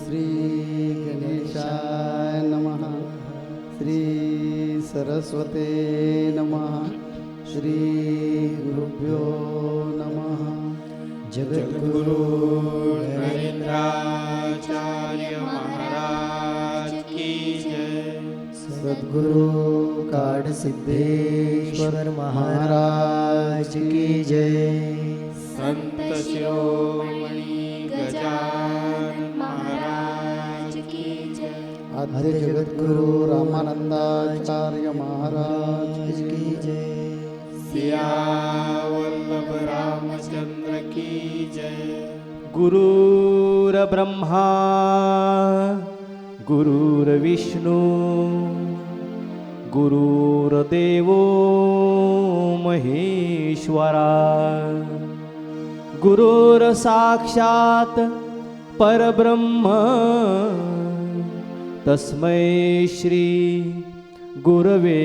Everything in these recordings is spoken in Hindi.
श्री गणेशाय नमः। श्री सरस्वते नमः। श्री गुरुभ्यो नमः। जगद्गुरु नरेंद्राचार्य महाराज की जय। सद्गुरु काड सिद्धेश्वर महाराज की जय। संत शिरोमणि गजानन महाराज की जय। आद्य जगद्गुरु रामानंदाचार्य महाराज की जय। सियावल्लभ रामचंद्र की जय। गुरुर्ब्रह्मा गुरुर्विष्णु गुरुर्देवो महेश्वरा गुरुर्साक्षात् परब्रह्म तस्मै श्री गुरवे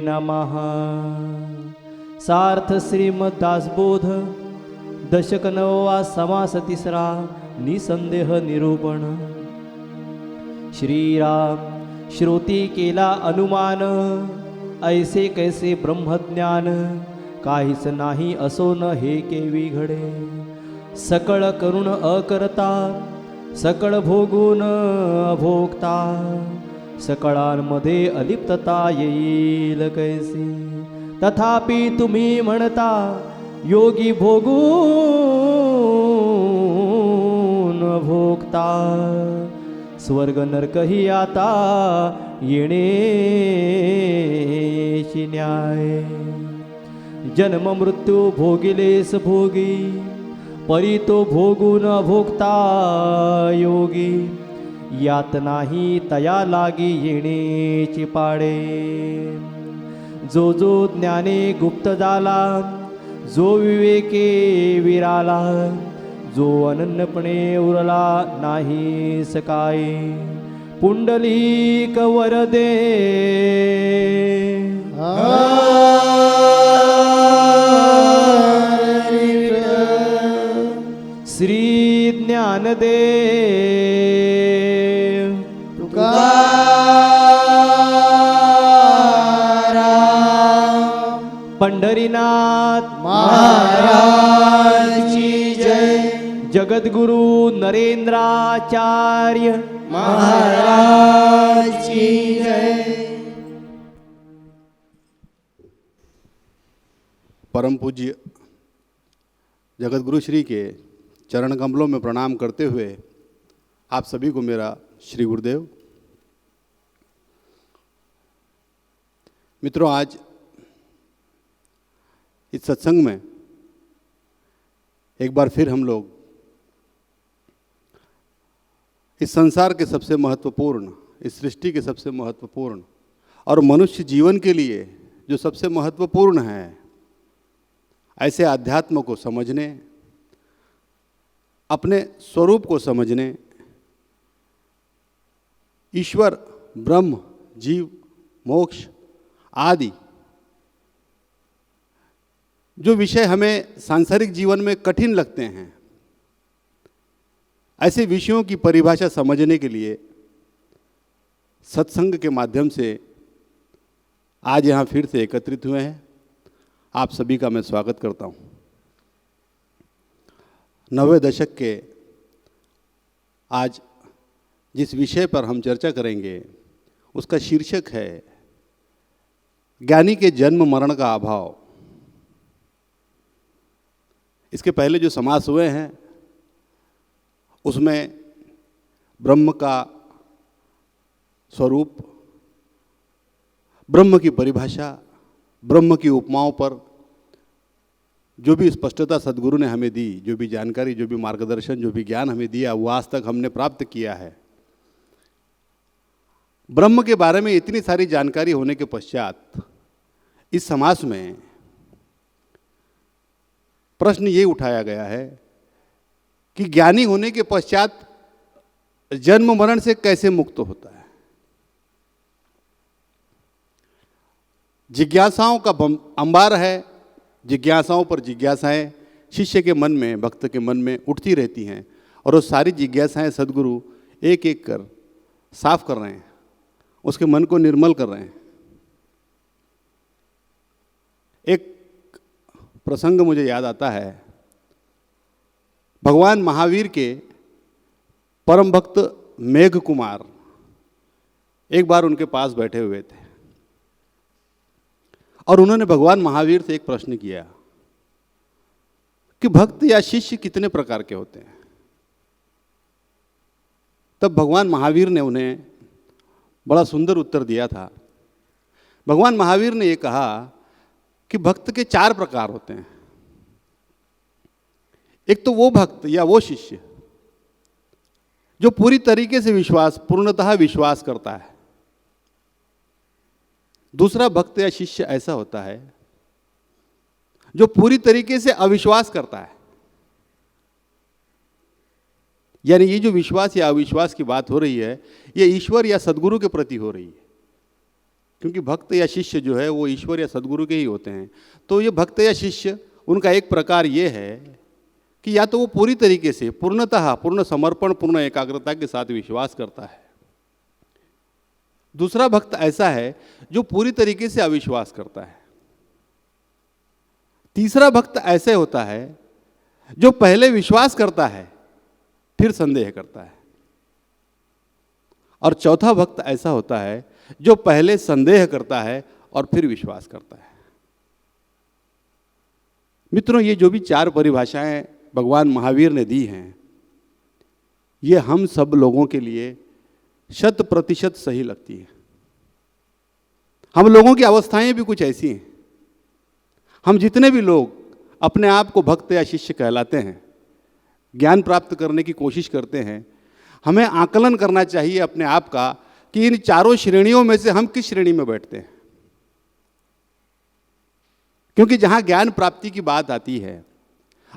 नमः। सार्थ श्रीमद्दासबोध दशक 9 समास 3 निसंदेह निरूपण। श्रीराम श्रोती केला अनुमान, ऐसे कैसे ब्रह्मज्ञान काहीच नाही असो न हे केवी घडे। सकळ करुण अकर्ता सकळ भोगून अभोक्ता, सकळांमध्ये अलिप्तता येईल कैसे। तथापि तुम्ही म्हणता योगी भोगून भोगता, स्वर्ग नरकही आता येणेची न्याय। जन्म मृत्यू भोगिलेस भोगी, परी तो भोगून भोगता योगी। यात नाही तया लागी येणेची पाडे। जो जो ज्ञाने गुप्त झाला, जो विवेके विराला, जो अनन्यपणे उरला नाही सकाय। पुंडलिक वरदे श्री ज्ञानदेव तुकाराम पंढरीनाथ महाराज की जय। जगद्गुरु नरेंद्राचार्य महाराज की जय। परम पूज्य जगतगुरु श्री के चरण कमलों में प्रणाम करते हुए आप सभी को मेरा श्री गुरुदेव। मित्रों, आज इस सत्संग में एक बार फिर हम लोग इस संसार के सबसे महत्वपूर्ण, इस सृष्टि के सबसे महत्वपूर्ण और मनुष्य जीवन के लिए जो सबसे महत्वपूर्ण है, ऐसे अध्यात्म को समझने, अपने स्वरूप को समझने, ईश्वर, ब्रह्म, जीव, मोक्ष आदि जो विषय हमें सांसारिक जीवन में कठिन लगते हैं, ऐसे विषयों की परिभाषा समझने के लिए सत्संग के माध्यम से आज यहाँ फिर से एकत्रित हुए हैं। आप सभी का मैं स्वागत करता हूँ। 90वें दशक के आज जिस विषय पर हम चर्चा करेंगे उसका शीर्षक है ज्ञानी के जन्म मरण का अभाव। इसके पहले जो समास हुए हैं उसमें ब्रह्म का स्वरूप, ब्रह्म की परिभाषा, ब्रह्म की उपमाओं पर जो भी स्पष्टता सद्गुरु ने हमें दी, जो भी जानकारी, जो भी मार्गदर्शन, जो भी ज्ञान हमें दिया, वो आज तक हमने प्राप्त किया है। ब्रह्म के बारे में इतनी सारी जानकारी होने के पश्चात इस समास में प्रश्न ये उठाया गया है कि ज्ञानी होने के पश्चात जन्म मरण से कैसे मुक्त होता है। जिज्ञासाओं का अंबार है, जिज्ञासाओं पर जिज्ञासाएं शिष्य के मन में, भक्त के मन में उठती रहती हैं और वो सारी जिज्ञासाएं सद्गुरु एक एक कर साफ कर रहे हैं, उसके मन को निर्मल कर रहे हैं। एक प्रसंग मुझे याद आता है, भगवान महावीर के परम भक्त मेघ कुमार एक बार उनके पास बैठे हुए थे और उन्होंने भगवान महावीर से एक प्रश्न किया कि भक्त या शिष्य कितने प्रकार के होते हैं। तब भगवान महावीर ने उन्हें बड़ा सुंदर उत्तर दिया था। भगवान महावीर ने ये कहा कि भक्त के 4 प्रकार होते हैं। एक तो वो भक्त या वो शिष्य जो पूरी तरीके से पूर्णतः विश्वास करता है। दूसरा भक्त या शिष्य ऐसा होता है जो पूरी तरीके से अविश्वास करता है। यानी ये जो विश्वास या अविश्वास की बात हो रही है, ये ईश्वर या सद्गुरु के प्रति हो रही है, क्योंकि भक्त या शिष्य जो है वो ईश्वर या सद्गुरु के ही होते हैं। तो ये भक्त या शिष्य, उनका एक प्रकार ये है कि या तो वो पूरी तरीके से पूर्ण समर्पण, पूर्ण एकाग्रता के साथ विश्वास करता है। दूसरा भक्त ऐसा है जो पूरी तरीके से अविश्वास करता है। तीसरा भक्त ऐसे होता है जो पहले विश्वास करता है फिर संदेह करता है। और चौथा भक्त ऐसा होता है जो पहले संदेह करता है और फिर विश्वास करता है। मित्रों, ये जो भी 4 परिभाषाएं भगवान महावीर ने दी हैं, ये हम सब लोगों के लिए 100% सही लगती है। हम लोगों की अवस्थाएं भी कुछ ऐसी हैं। हम जितने भी लोग अपने आप को भक्त या शिष्य कहलाते हैं, ज्ञान प्राप्त करने की कोशिश करते हैं, हमें आकलन करना चाहिए अपने आप का कि इन 4 श्रेणियों में से हम किस श्रेणी में बैठते हैं। क्योंकि जहां ज्ञान प्राप्ति की बात आती है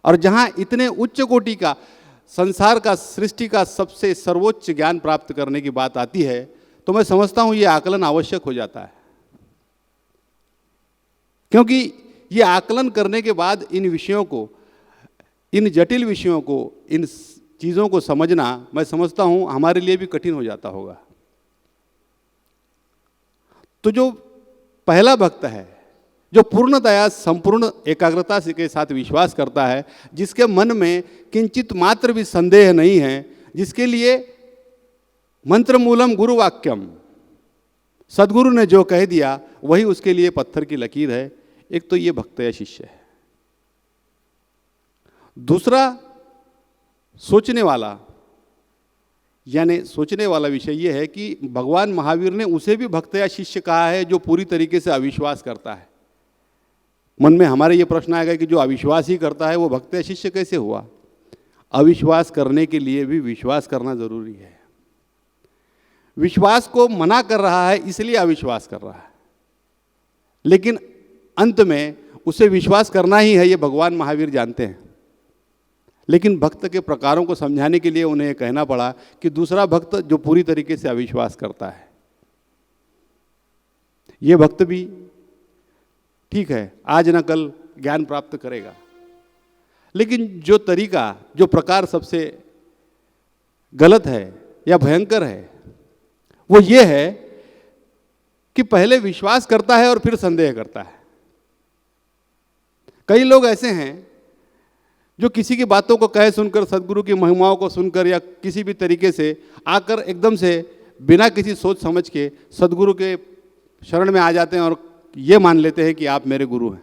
और जहां इतने उच्च कोटि का, संसार का, सृष्टि का सबसे सर्वोच्च ज्ञान प्राप्त करने की बात आती है, तो मैं समझता हूं ये आकलन आवश्यक हो जाता है। क्योंकि ये आकलन करने के बाद इन विषयों को, इन जटिल विषयों को, इन चीज़ों को समझना, मैं समझता हूं हमारे लिए भी कठिन हो जाता होगा। तो जो पहला भक्त है, जो पूर्णतया संपूर्ण एकाग्रता से के साथ विश्वास करता है, जिसके मन में किंचित मात्र भी संदेह नहीं है, जिसके लिए मंत्र मूलम गुरु वाक्यम, सदगुरु ने जो कह दिया वही उसके लिए पत्थर की लकीर है, एक तो ये भक्त या शिष्य है। दूसरा सोचने वाला, यानी सोचने वाला विषय ये है कि भगवान महावीर ने उसे भी भक्त या शिष्य कहा है जो पूरी तरीके से अविश्वास करता है। मन में हमारे ये प्रश्न आएगा कि जो अविश्वास ही करता है वो भक्त या शिष्य कैसे हुआ? अविश्वास करने के लिए भी विश्वास करना जरूरी है। विश्वास को मना कर रहा है इसलिए अविश्वास कर रहा है, लेकिन अंत में उसे विश्वास करना ही है, ये भगवान महावीर जानते हैं। लेकिन भक्त के प्रकारों को समझाने के लिए उन्हें कहना पड़ा कि दूसरा भक्त जो पूरी तरीके से अविश्वास करता है, ये भक्त भी ठीक है, आज न कल ज्ञान प्राप्त करेगा, लेकिन जो तरीका, जो प्रकार सबसे गलत है या भयंकर है, वो ये है कि पहले विश्वास करता है और फिर संदेह करता है। कई लोग ऐसे हैं जो किसी की बातों को कहे सुनकर, सदगुरु की महिमाओं को सुनकर या किसी भी तरीके से आकर एकदम से बिना किसी सोच समझ के सदगुरु के शरण में आ जाते हैं और ये मान लेते हैं कि आप मेरे गुरु हैं।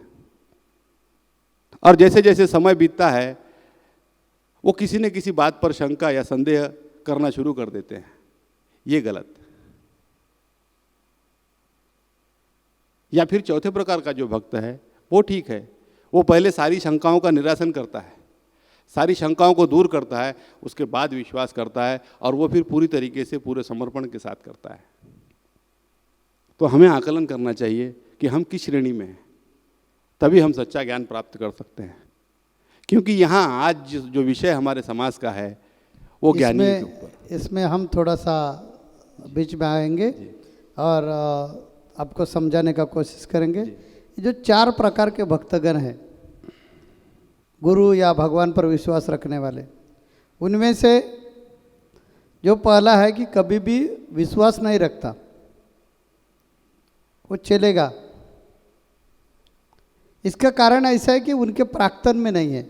और जैसे जैसे समय बीतता है वो किसी न किसी बात पर शंका या संदेह करना शुरू कर देते हैं। ये गलत। या फिर चौथे प्रकार का जो भक्त है वो ठीक है, वो पहले सारी शंकाओं का निरासन करता है, सारी शंकाओं को दूर करता है, उसके बाद विश्वास करता है और वो फिर पूरी तरीके से पूरे समर्पण के साथ करता है। तो हमें आकलन करना चाहिए कि हम किस श्रेणी में हैं, तभी हम सच्चा ज्ञान प्राप्त कर सकते हैं। क्योंकि यहाँ आज जो विषय हमारे समाज का है वो ज्ञानी के ऊपर। इसमें हम थोड़ा सा बीच में आएंगे और आपको समझाने का कोशिश करेंगे। जो 4 प्रकार के भक्तगण हैं, गुरु या भगवान पर विश्वास रखने वाले, उनमें से जो पहला है कि कभी भी विश्वास नहीं रखता, वो चलेगा। इसका कारण ऐसा है कि उनके प्राक्तन में नहीं है।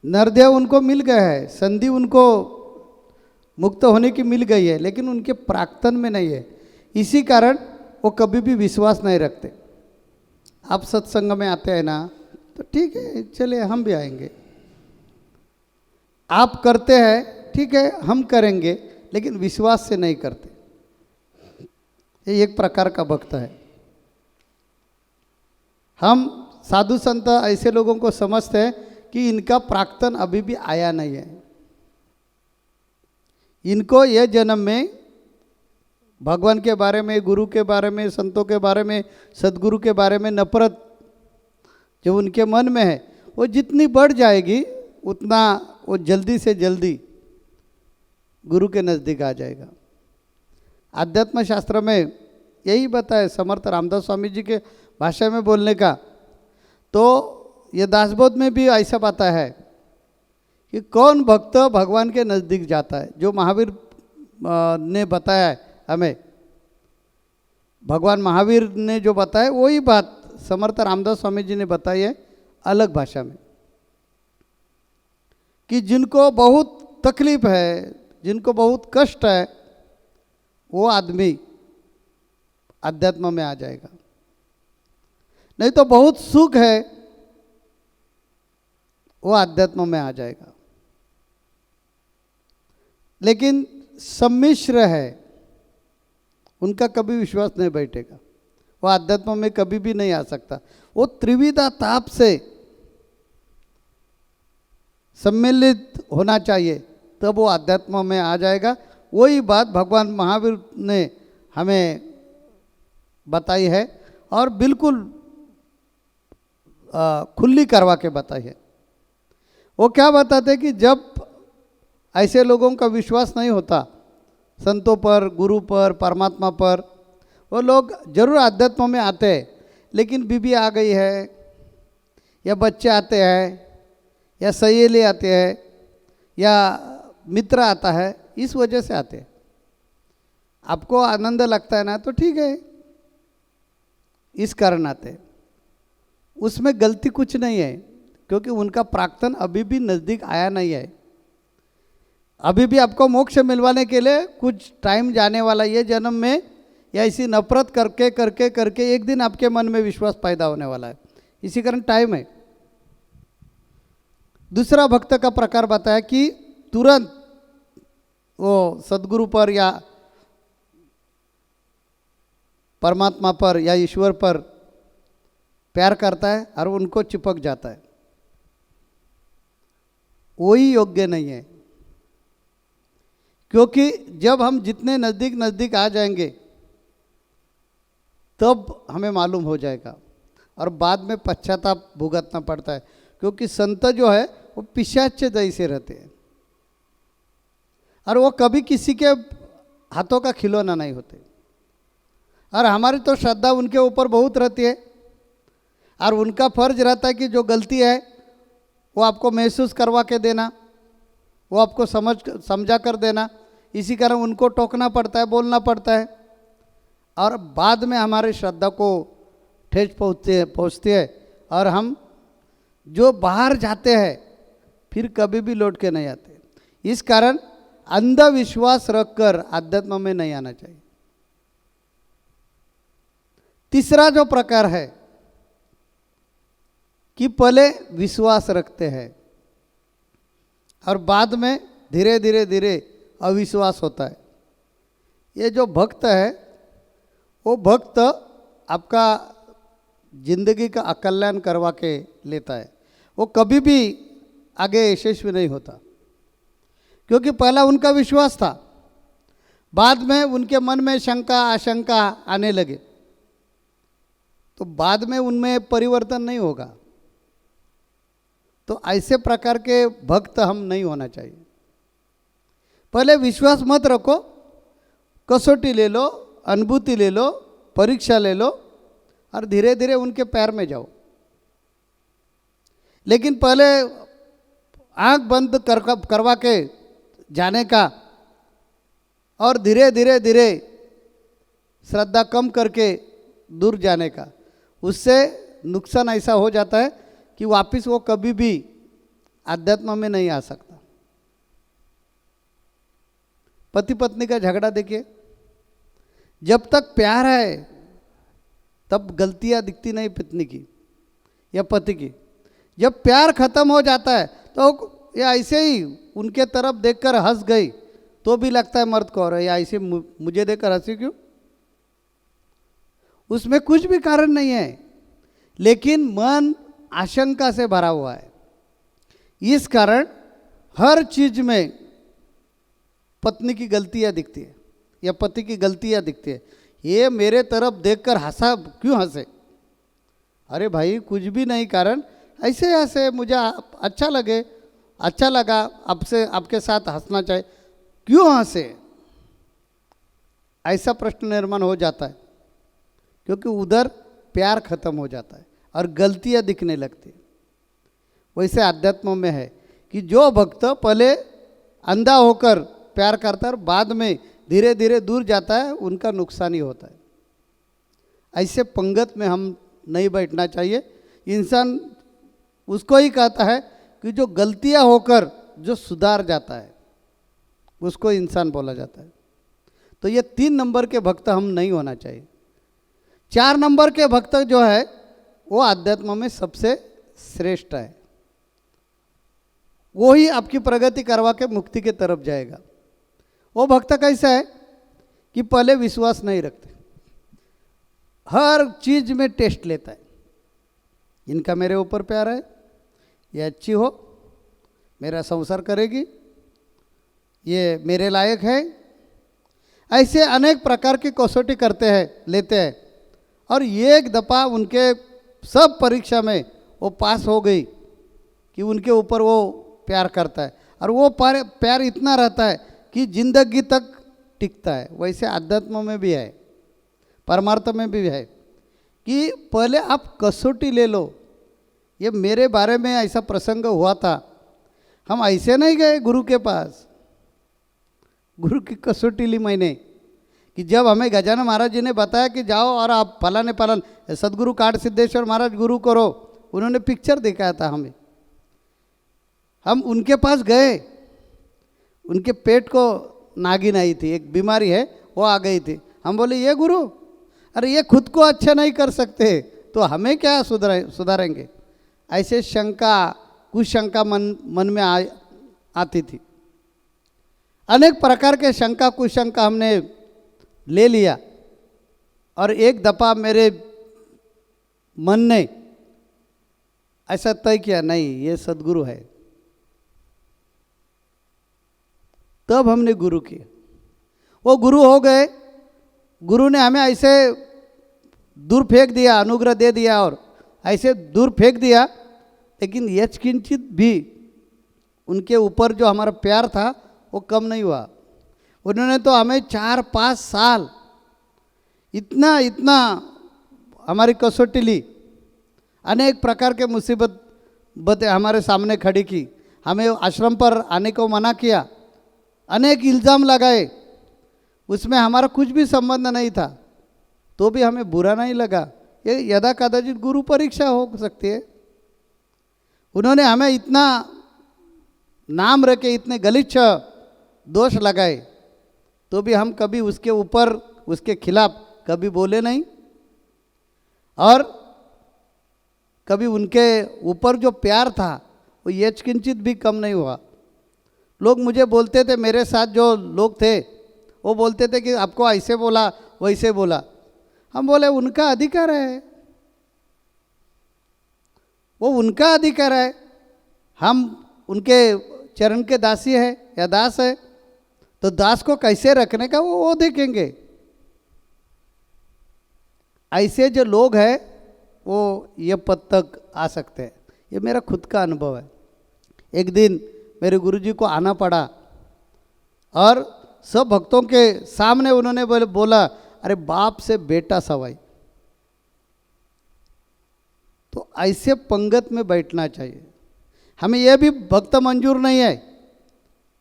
नरदेव उनको मिल गए है, संधि उनको मुक्त होने की मिल गई है, लेकिन उनके प्राक्तन में नहीं है। इसी कारण वो कभी भी विश्वास नहीं रखते। आप सत्संग में आते हैं ना, तो ठीक है, चलिए हम भी आएंगे। आप करते हैं, ठीक है, हम करेंगे, लेकिन विश्वास से नहीं करते। ये एक प्रकार का भक्त है। हम साधु संत ऐसे लोगों को समझते हैं कि इनका प्राक्तन अभी भी आया नहीं है। इनको ये जन्म में भगवान के बारे में, गुरु के बारे में, संतों के बारे में, सदगुरु के बारे में नफरत जो उनके मन में है, वो जितनी बढ़ जाएगी उतना वो जल्दी से जल्दी गुरु के नज़दीक आ जाएगा। आध्यात्म शास्त्र में यही बताया, समर्थ रामदास स्वामी जी के भाषा में बोलने का। तो ये दासबोध में भी ऐसा बात है कि कौन भक्त भगवान के नज़दीक जाता है। जो महावीर ने बताया है हमें, भगवान महावीर ने जो बताया वही बात समर्थ रामदास स्वामी जी ने बताई है अलग भाषा में, कि जिनको बहुत तकलीफ है, जिनको बहुत कष्ट है, वो आदमी अध्यात्म में आ जाएगा। नहीं तो बहुत सुख है, वो अध्यात्म में आ जाएगा। लेकिन सम्मिश्र है, उनका कभी विश्वास नहीं बैठेगा, वो अध्यात्म में कभी भी नहीं आ सकता। वो त्रिविधा ताप से सम्मिलित होना चाहिए, तब वो अध्यात्म में आ जाएगा। वही बात भगवान महावीर ने हमें बताई है और बिल्कुल खुली करवा के बताई है। वो क्या बताते हैं कि जब ऐसे लोगों का विश्वास नहीं होता संतों पर, गुरु पर, परमात्मा पर, वो लोग जरूर अध्यात्म में आते हैं, लेकिन बीबी आ गई है, या बच्चे आते हैं, या सहेली आते हैं, या मित्र आता है, इस वजह से आते हैं। आपको आनंद लगता है ना, तो ठीक है, इस कारण आते हैं। उसमें गलती कुछ नहीं है, क्योंकि उनका प्राक्तन अभी भी नज़दीक आया नहीं है। अभी भी आपको मोक्ष मिलवाने के लिए कुछ टाइम जाने वाला, ये जन्म में या ऐसी नफरत करके करके करके एक दिन आपके मन में विश्वास पैदा होने वाला है। इसी कारण टाइम है। दूसरा भक्त का प्रकार बताया कि तुरंत वो सदगुरु पर या परमात्मा पर या ईश्वर पर प्यार करता है और उनको चिपक जाता है। वही योग्य नहीं है, क्योंकि जब हम जितने नज़दीक नज़दीक आ जाएंगे तब हमें मालूम हो जाएगा, और बाद में पश्चाताप भुगतना पड़ता है। क्योंकि संत जो है वो पिशाच जैसे रहते हैं, और वो कभी किसी के हाथों का खिलौना नहीं होते। और हमारी तो श्रद्धा उनके ऊपर बहुत रहती है, और उनका फर्ज रहता है कि जो गलती है वो आपको महसूस करवा के देना, वो आपको समझा कर देना। इसी कारण उनको टोकना पड़ता है, बोलना पड़ता है, और बाद में हमारे श्रद्धा को ठेस पहुँचती है, और हम जो बाहर जाते हैं फिर कभी भी लौट के नहीं आते। इस कारण अंधविश्वास रखकर आध्यात्म में नहीं आना चाहिए। तीसरा जो प्रकार है कि पहले विश्वास रखते हैं और बाद में धीरे धीरे धीरे अविश्वास होता है। ये जो भक्त है वो भक्त आपका जिंदगी का अकल्याण करवा के लेता है। वो कभी भी आगे यशस्वी नहीं होता, क्योंकि पहला उनका विश्वास था, बाद में उनके मन में शंका आशंका आने लगे, तो बाद में उनमें परिवर्तन नहीं होगा। तो ऐसे प्रकार के भक्त हम नहीं होना चाहिए। पहले विश्वास मत रखो, कसौटी ले लो, अनुभूति ले लो, परीक्षा ले लो, और धीरे धीरे उनके पैर में जाओ। लेकिन पहले आंख बंद करवा के जाने का और धीरे धीरे धीरे श्रद्धा कम करके दूर जाने का, उससे नुकसान ऐसा हो जाता है कि वापस वो कभी भी आध्यात्म में नहीं आ सकता। पति पत्नी का झगड़ा देखिए, जब तक प्यार है तब गलतियां दिखती नहीं पत्नी की या पति की। जब प्यार खत्म हो जाता है तो ये ऐसे ही उनके तरफ देखकर हंस गई तो भी लगता है मर्द को, और या ऐसे मुझे देखकर हंसी क्यों, उसमें कुछ भी कारण नहीं है, लेकिन मन आशंका से भरा हुआ है। इस कारण हर चीज में पत्नी की गलतियां दिखती है या पति की गलतियां दिखती है। ये मेरे तरफ देखकर हंसा क्यों हंसे, अरे भाई कुछ भी नहीं कारण, ऐसे हंसे, मुझे अच्छा लगे, अच्छा लगा आपसे, आपके साथ हंसना चाहिए, क्यों हंसे, ऐसा प्रश्न निर्माण हो जाता है, क्योंकि उधर प्यार खत्म हो जाता है और गलतियां दिखने लगती है। वैसे अध्यात्म में है कि जो भक्त पहले अंधा होकर प्यार करता है और बाद में धीरे धीरे दूर जाता है, उनका नुकसान ही होता है। ऐसे पंगत में हम नहीं बैठना चाहिए। इंसान उसको ही कहता है कि जो गलतियां होकर जो सुधार जाता है उसको इंसान बोला जाता है। तो ये 3 नंबर के भक्त हम नहीं होना चाहिए। 4 नंबर के भक्त जो है वो आध्यात्म में सबसे श्रेष्ठ है, वो ही आपकी प्रगति करवा के मुक्ति के तरफ जाएगा। वो भक्त कैसा है कि पहले विश्वास नहीं रखते, हर चीज में टेस्ट लेता है, इनका मेरे ऊपर प्यार है, ये अच्छी हो, मेरा संसार करेगी, ये मेरे लायक है, ऐसे अनेक प्रकार की कसौटी करते हैं, लेते हैं, और एक दफ़ा उनके सब परीक्षा में वो पास हो गई कि उनके ऊपर वो प्यार करता है, और वो प्यार इतना रहता है कि जिंदगी तक टिकता है। वैसे अध्यात्म में भी है, परमार्थ में भी है कि पहले आप कसौटी ले लो। ये मेरे बारे में ऐसा प्रसंग हुआ था, हम ऐसे नहीं गए गुरु के पास, गुरु की कसौटी ली मैंने कि जब हमें गजानन महाराज जी ने बताया कि जाओ और आप फलाने फलान सदगुरु काट सिद्धेश्वर महाराज गुरु करो, उन्होंने पिक्चर दिखाया था हमें, हम उनके पास गए, उनके पेट को नागिन आई थी, एक बीमारी है वो आ गई थी। हम बोले ये गुरु, अरे ये खुद को अच्छा नहीं कर सकते तो हमें क्या सुधारेंगे। ऐसे शंका कुशंका मन में आती थी, अनेक प्रकार के शंका कुशंका हमने ले लिया, और एक दफ़ा मेरे मन ने ऐसा तय किया, नहीं ये सदगुरु है। तब हमने गुरु किया, वो गुरु हो गए। गुरु ने हमें ऐसे दूर फेंक दिया, अनुग्रह दे दिया और ऐसे दूर फेंक दिया, लेकिन यत्किंचित भी उनके ऊपर जो हमारा प्यार था वो कम नहीं हुआ। उन्होंने तो हमें 4-5 साल इतना इतना हमारी कसौटी ली, अनेक प्रकार के मुसीबतें हमारे सामने खड़ी की, हमें आश्रम पर आने को मना किया, अनेक इल्ज़ाम लगाए, उसमें हमारा कुछ भी संबंध नहीं था, तो भी हमें बुरा नहीं लगा। ये यदा कदाचित गुरु परीक्षा हो सकती है। उन्होंने हमें इतना नाम रखे, इतने गलीच्छ दोष लगाए, तो भी हम कभी उसके ऊपर उसके खिलाफ कभी बोले नहीं, और कभी उनके ऊपर जो प्यार था वो यत्किंचित भी कम नहीं हुआ। लोग मुझे बोलते थे, मेरे साथ जो लोग थे वो बोलते थे कि आपको ऐसे बोला वैसे बोला। हम बोले उनका अधिकार है, वो उनका अधिकार है, हम उनके चरण के दासी है या दास है, तो दास को कैसे रखने का वो देखेंगे। ऐसे जो लोग हैं वो ये पद तक आ सकते हैं, ये मेरा खुद का अनुभव है। एक दिन मेरे गुरुजी को आना पड़ा और सब भक्तों के सामने उन्होंने बोला, अरे बाप से बेटा सवाई। तो ऐसे पंगत में बैठना चाहिए। हमें यह भी भक्त मंजूर नहीं है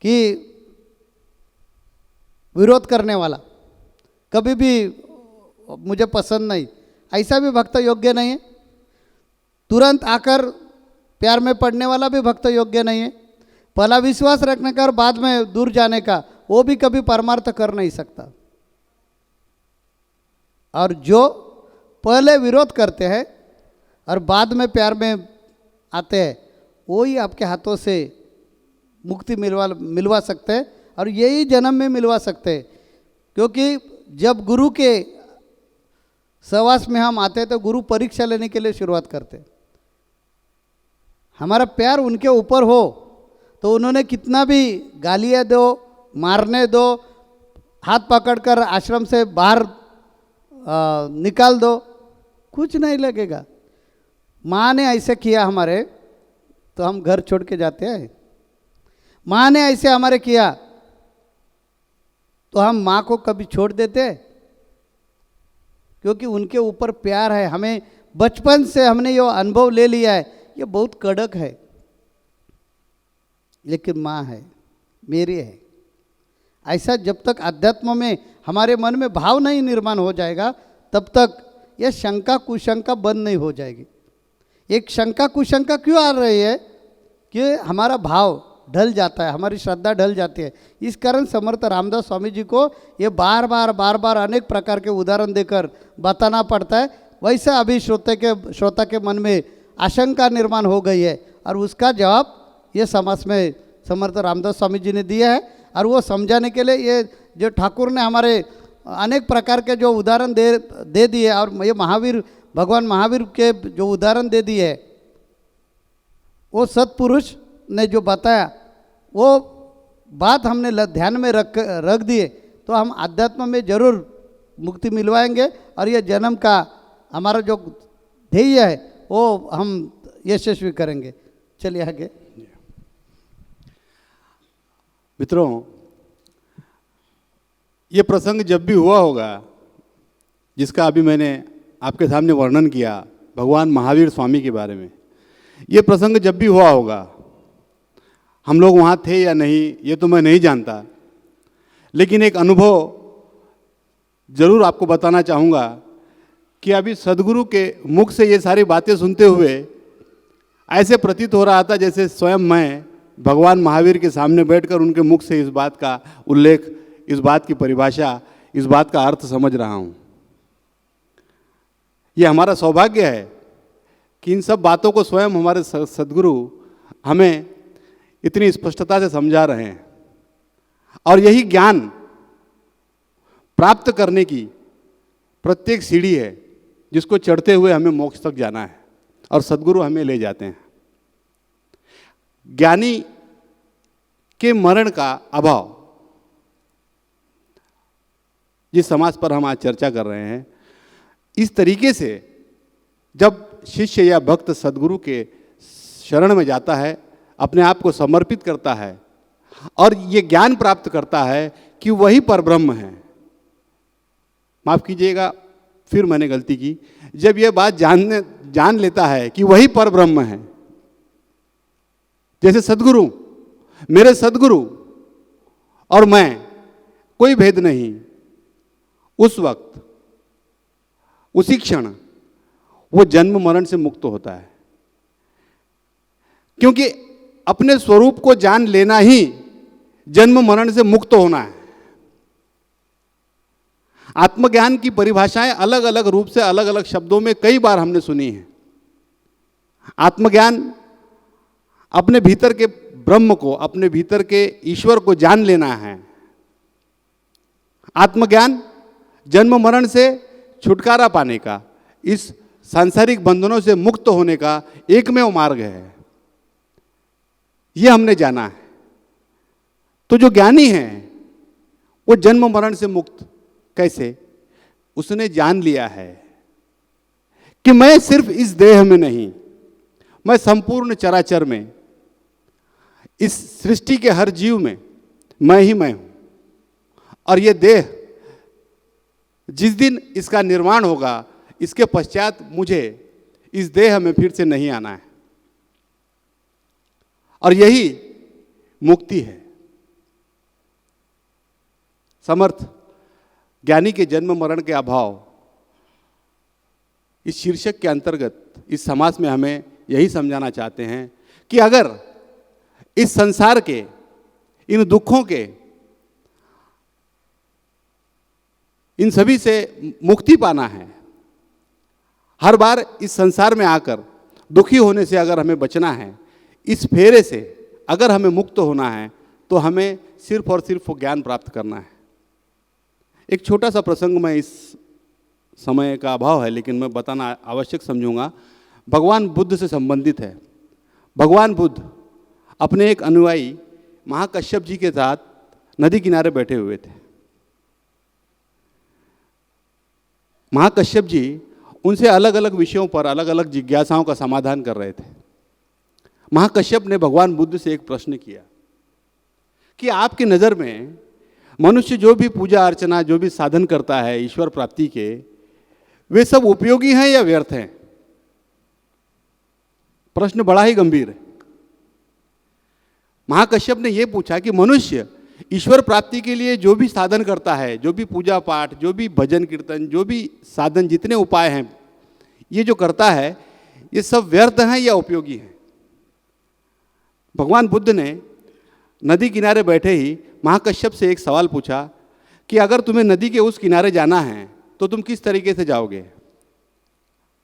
कि विरोध करने वाला, कभी भी मुझे पसंद नहीं, ऐसा भी भक्त योग्य नहीं है। तुरंत आकर प्यार में पड़ने वाला भी भक्त योग्य नहीं है। पहला विश्वास रखने का और बाद में दूर जाने का, वो भी कभी परमार्थ कर नहीं सकता। और जो पहले विरोध करते हैं और बाद में प्यार में आते हैं, वो ही आपके हाथों से मुक्ति मिलवा सकते हैं और यही जन्म में मिलवा सकते हैं। क्योंकि जब गुरु के सहवास में हम आते हैं तो गुरु परीक्षा लेने के लिए शुरुआत करते हैं। हमारा प्यार उनके ऊपर हो तो उन्होंने कितना भी गालियाँ दो, मारने दो, हाथ पकड़कर आश्रम से बाहर निकाल दो, कुछ नहीं लगेगा। माँ ने ऐसे किया हमारे तो हम घर छोड़ के जाते हैं। माँ ने ऐसे हमारे किया तो हम माँ को कभी छोड़ देते हैं? क्योंकि उनके ऊपर प्यार है। हमें बचपन से हमने ये अनुभव ले लिया है, ये बहुत कड़क है, लेकिन माँ है, मेरी है। ऐसा जब तक अध्यात्म में हमारे मन में भाव नहीं निर्माण हो जाएगा, तब तक यह शंका कुशंका बंद नहीं हो जाएगी। एक शंका कुशंका क्यों आ रही है कि हमारा भाव ढल जाता है, हमारी श्रद्धा ढल जाती है। इस कारण समर्थ रामदास स्वामी जी को ये बार बार अनेक प्रकार के उदाहरण देकर बताना पड़ता है। वैसा अभी श्रोता के मन में आशंका निर्माण हो गई है और उसका जवाब ये समाज में समर्थ रामदास स्वामी जी ने दिया है। और वो समझाने के लिए ये जो ठाकुर ने हमारे अनेक प्रकार के जो उदाहरण दे दिए और ये भगवान महावीर के जो उदाहरण दे दिए, वो सत्पुरुष ने जो बताया वो बात हमने ध्यान में रख दिए तो हम अध्यात्म में जरूर मुक्ति मिलवाएंगे और ये जन्म का हमारा जो ध्येय है वो हम यशस्वी करेंगे। चलिए आगे। मित्रों, ये प्रसंग जब भी हुआ होगा जिसका अभी मैंने आपके सामने वर्णन किया भगवान महावीर स्वामी के बारे में, ये प्रसंग जब भी हुआ होगा, हम लोग वहाँ थे या नहीं ये तो मैं नहीं जानता, लेकिन एक अनुभव जरूर आपको बताना चाहूँगा कि अभी सदगुरु के मुख से ये सारी बातें सुनते हुए ऐसे प्रतीत हो रहा था जैसे स्वयं मैं भगवान महावीर के सामने बैठकर उनके मुख से इस बात का उल्लेख, इस बात की परिभाषा, इस बात का अर्थ समझ रहा हूँ। ये हमारा सौभाग्य है कि इन सब बातों को स्वयं हमारे सदगुरु हमें इतनी स्पष्टता से समझा रहे हैं। और यही ज्ञान प्राप्त करने की प्रत्येक सीढ़ी है जिसको चढ़ते हुए हमें मोक्ष तक जाना है और सदगुरु हमें ले जाते हैं। ज्ञानी के मरण का अभाव, जिस समाज पर हम आज चर्चा कर रहे हैं, इस तरीके से जब शिष्य या भक्त सदगुरु के शरण में जाता है, अपने आप को समर्पित करता है और ये ज्ञान प्राप्त करता है कि वही परब्रह्म है। माफ कीजिएगा, फिर मैंने गलती की। जब ये बात जान लेता है कि वही परब्रह्म है, जैसे सदगुरु, मेरे सदगुरु और मैं कोई भेद नहीं, उस वक्त उसी क्षण वो जन्म मरण से मुक्त होता है। क्योंकि अपने स्वरूप को जान लेना ही जन्म मरण से मुक्त होना है। आत्मज्ञान की परिभाषाएं अलग अलग रूप से अलग अलग शब्दों में कई बार हमने सुनी है। आत्मज्ञान अपने भीतर के ब्रह्म को, अपने भीतर के ईश्वर को जान लेना है। आत्मज्ञान जन्म मरण से छुटकारा पाने का, इस सांसारिक बंधनों से मुक्त होने का एकमेव मार्ग है। यह हमने जाना है। तो जो ज्ञानी है वो जन्म मरण से मुक्त कैसे? उसने जान लिया है कि मैं सिर्फ इस देह में नहीं, मैं संपूर्ण चराचर में, इस सृष्टि के हर जीव में मैं ही मैं हूं। और ये देह जिस दिन इसका निर्माण होगा, इसके पश्चात मुझे इस देह में फिर से नहीं आना है। और यही मुक्ति है। समर्थ ज्ञानी के जन्म मरण के अभाव, इस शीर्षक के अंतर्गत इस समास में हमें यही समझाना चाहते हैं कि अगर इस संसार के इन दुखों के, इन सभी से मुक्ति पाना है, हर बार इस संसार में आकर दुखी होने से अगर हमें बचना है, इस फेरे से अगर हमें मुक्त होना है, तो हमें सिर्फ और सिर्फ वो ज्ञान प्राप्त करना है। एक छोटा सा प्रसंग, मैं इस समय का अभाव है लेकिन मैं बताना आवश्यक समझूंगा, भगवान बुद्ध से संबंधित है। भगवान बुद्ध अपने एक अनुयायी महाकश्यप जी के साथ नदी किनारे बैठे हुए थे। महाकश्यप जी उनसे अलग अलग विषयों पर अलग अलग जिज्ञासाओं का समाधान कर रहे थे। महाकश्यप ने भगवान बुद्ध से एक प्रश्न किया कि आपकी नज़र में मनुष्य जो भी पूजा अर्चना, जो भी साधन करता है ईश्वर प्राप्ति के, वे सब उपयोगी हैं या व्यर्थ हैं? प्रश्न बड़ा ही गंभीर है। महाकश्यप ने यह पूछा कि मनुष्य ईश्वर प्राप्ति के लिए जो भी साधन करता है, जो भी पूजा पाठ, जो भी भजन कीर्तन, जो भी साधन, जितने उपाय हैं, ये जो करता है, ये सब व्यर्थ हैं या उपयोगी हैं? भगवान बुद्ध ने नदी किनारे बैठे ही महाकश्यप से एक सवाल पूछा कि अगर तुम्हें नदी के उस किनारे जाना है तो तुम किस तरीके से जाओगे?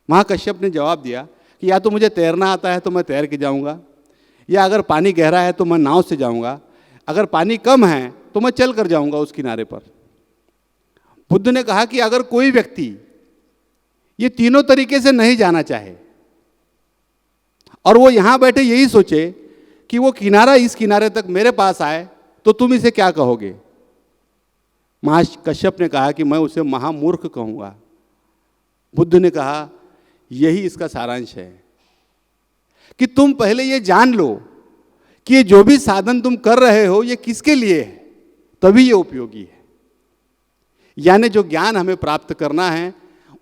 महाकश्यप ने जवाब दिया कि या तो मुझे तैरना आता है तो मैं तैर के जाऊंगा, या अगर पानी गहरा है तो मैं नाव से जाऊंगा, अगर पानी कम है तो मैं चल कर जाऊंगा उस किनारे पर। बुद्ध ने कहा कि अगर कोई व्यक्ति ये तीनों तरीके से नहीं जाना चाहे और वो यहां बैठे यही सोचे कि वो किनारा इस किनारे तक मेरे पास आए, तो तुम इसे क्या कहोगे? महाकश्यप ने कहा कि मैं उसे महामूर्ख कहूंगा। बुद्ध ने कहा यही इसका सारांश है कि तुम पहले ये जान लो कि ये जो भी साधन तुम कर रहे हो ये किसके लिए है, तभी ये उपयोगी है। यानी जो ज्ञान हमें प्राप्त करना है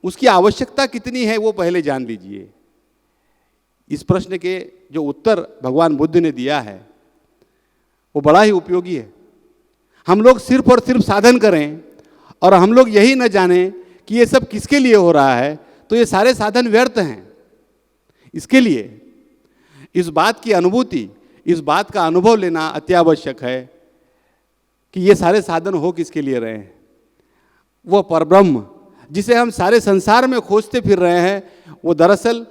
उसकी आवश्यकता कितनी है वो पहले जान लीजिए। इस प्रश्न के जो उत्तर भगवान बुद्ध ने दिया है वो बड़ा ही उपयोगी है। हम लोग सिर्फ और सिर्फ साधन करें और हम लोग यही न जानें कि ये सब किसके लिए हो रहा है, तो ये सारे साधन व्यर्थ हैं। इसके लिए इस बात की अनुभूति, इस बात का अनुभव लेना अत्यावश्यक है कि ये सारे साधन हो किसके लिए रहे हैं। वो परब्रह्म जिसे हम सारे संसार में खोजते फिर रहे हैं, वो दरअसल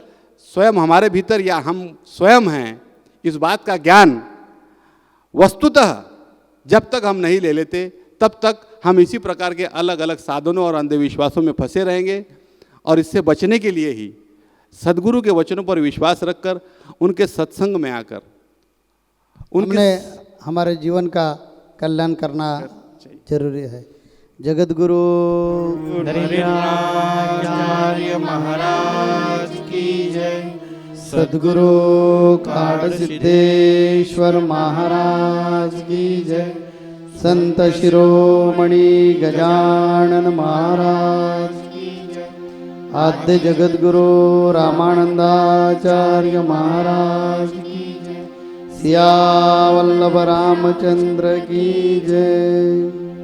स्वयं हमारे भीतर या हम स्वयं हैं। इस बात का ज्ञान वस्तुतः जब तक हम नहीं ले लेते तब तक हम इसी प्रकार के अलग अलग साधनों और अंधविश्वासों में फंसे रहेंगे। और इससे बचने के लिए ही सद्गुरु के वचनों पर विश्वास रखकर उनके सत्संग में आकर हमने हमारे जीवन का कल्याण करना जरूरी है। जगत गुरु आचार्य महाराज की जय। सद्गुरु काड़ सिद्धेश्वर महाराज की जय। संत शिरोमणि गजानन महाराज की जय। आद्य जगत गुरु रामानंदाचार्य महाराज की जय। सिया वल्लभ रामचंद्र की जय।